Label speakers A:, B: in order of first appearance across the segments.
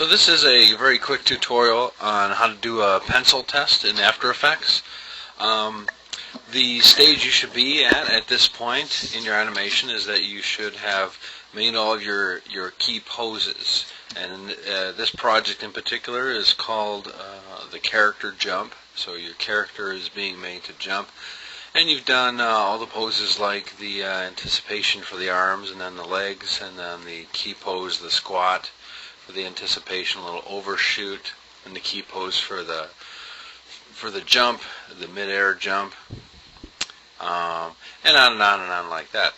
A: So this is a very quick tutorial on how to do a pencil test in After Effects. The stage you should be at this point in your animation is that you should have made all of your key poses. And this project in particular is called the character jump. So your character is being made to jump. And you've done all the poses like the anticipation for the arms, and then the legs, and then the key pose, the squat, for the anticipation, a little overshoot, and the key pose for the jump, the mid-air jump, and on and on and on like that.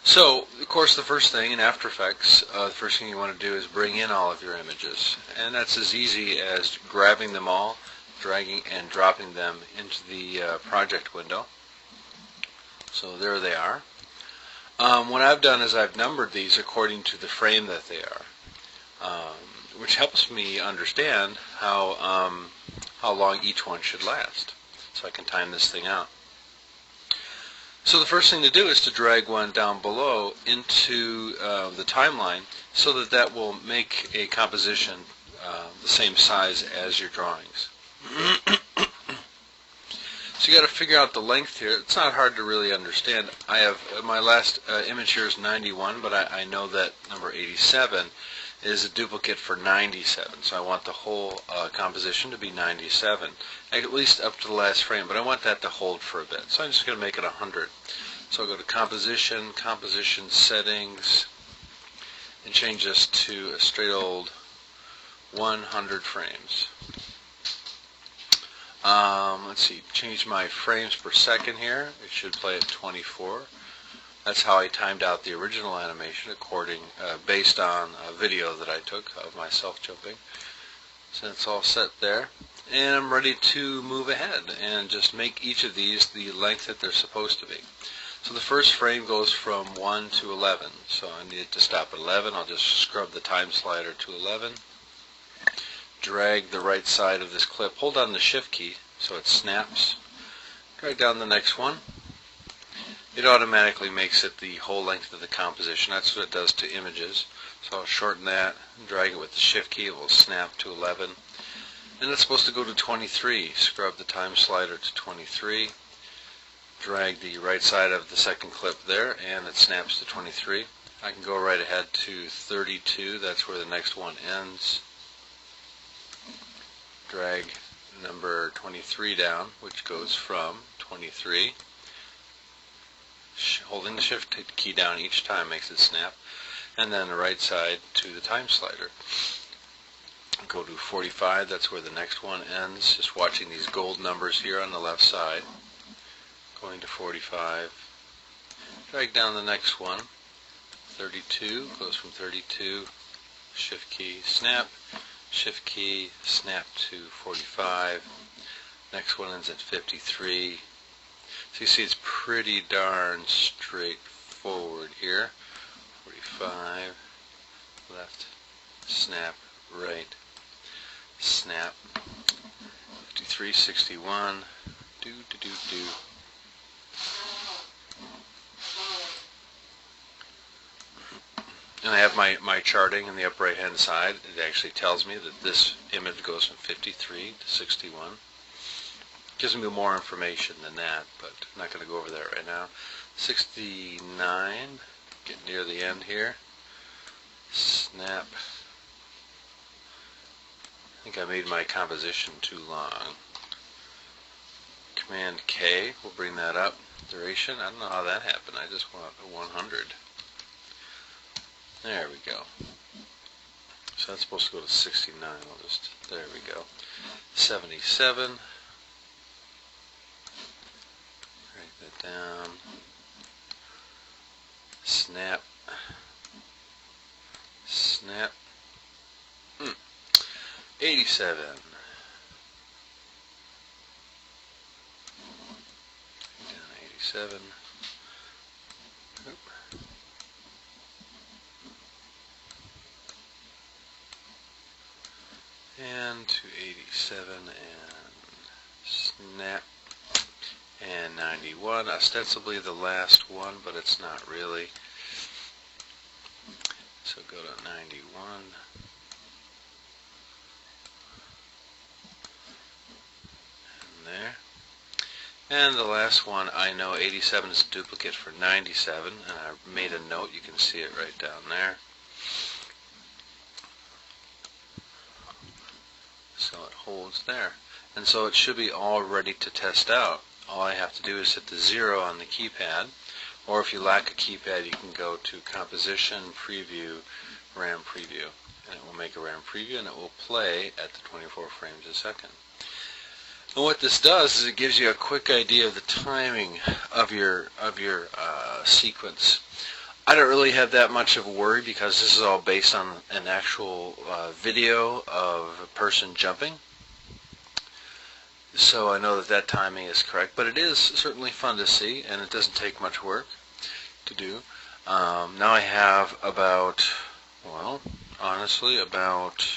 A: So, of course, the first thing in After Effects, the first thing you want to do is bring in all of your images, and that's as easy as grabbing them all, dragging and dropping them into the project window. So there they are. What I've done is I've numbered these according to the frame that they are. Which helps me understand how long each one should last, so I can time this thing out. So the first thing to do is to drag one down below into the timeline, so that will make a composition the same size as your drawings. So you got to figure out the length here. It's not hard to really understand. I have my last image here is 91, but I know that number 87 is a duplicate for 97, so I want the whole composition to be 97, at least up to the last frame, but I want that to hold for a bit, so I'm just going to make it 100. So I'll go to Composition, Composition Settings, and change this to a straight old 100 frames. Let's see, change my frames per second here. It should play at 24. That's how I timed out the original animation, based on a video that I took of myself jumping. So it's all set there, and I'm ready to move ahead and just make each of these the length that they're supposed to be. So the first frame goes from 1 to 11, so I need it to stop at 11. I'll just scrub the time slider to 11, drag the right side of this clip, hold on the shift key so it snaps, drag down the next one. It automatically makes it the whole length of the composition. That's what it does to images. So I'll shorten that and drag it with the shift key. It will snap to 11. And it's supposed to go to 23. Scrub the time slider to 23. Drag the right side of the second clip there, and it snaps to 23. I can go right ahead to 32. That's where the next one ends. Drag number 23 down, which goes from 23. Holding the shift key down each time makes it snap, and then the right side to the time slider. Go to 45, that's where the next one ends. Just watching these gold numbers here on the left side. Going to 45, drag down the next one. 32 goes from 32, shift key, snap, shift key, snap to 45. Next one ends at 53. So you see it's pretty darn straightforward here. 45, left, snap, right, snap, 53, 61, do. And I have my charting in the upper right hand side. It actually tells me that this image goes from 53 to 61. Gives me more information than that, but I'm not going to go over that right now. 69, getting near the end here. Snap. I think I made my composition too long. Command K will bring that up. Duration, I don't know how that happened. I just want a 100. There we go. So that's supposed to go to 69. There we go. 77. Down, snap, snap, 87, down 87, and to 87, and snap. And 91, ostensibly the last one, but it's not really. So go to 91, And the last one, I know 87 is a duplicate for 97, and I made a note. You can see it right down there. So it holds there. And so it should be all ready to test out. All I have to do is hit the 0 on the keypad, or if you lack a keypad, you can go to Composition, Preview, RAM Preview, and it will make a RAM preview, and it will play at the 24 frames a second. And what this does is it gives you a quick idea of the timing of your sequence. I don't really have that much of a worry because this is all based on an actual video of a person jumping. So I know that that timing is correct, but it is certainly fun to see, and it doesn't take much work to do. Now I have about, well, honestly, about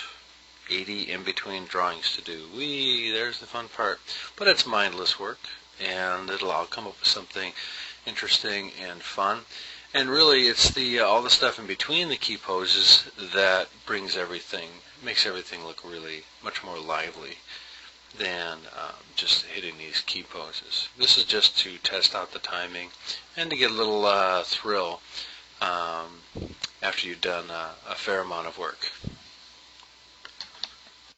A: 80 in-between drawings to do. There's the fun part. But it's mindless work, and I'll come up with something interesting and fun. And really, it's all the stuff in between the key poses that makes everything look really much more lively than just hitting these key poses. This is just to test out the timing and to get a little thrill after you've done a fair amount of work.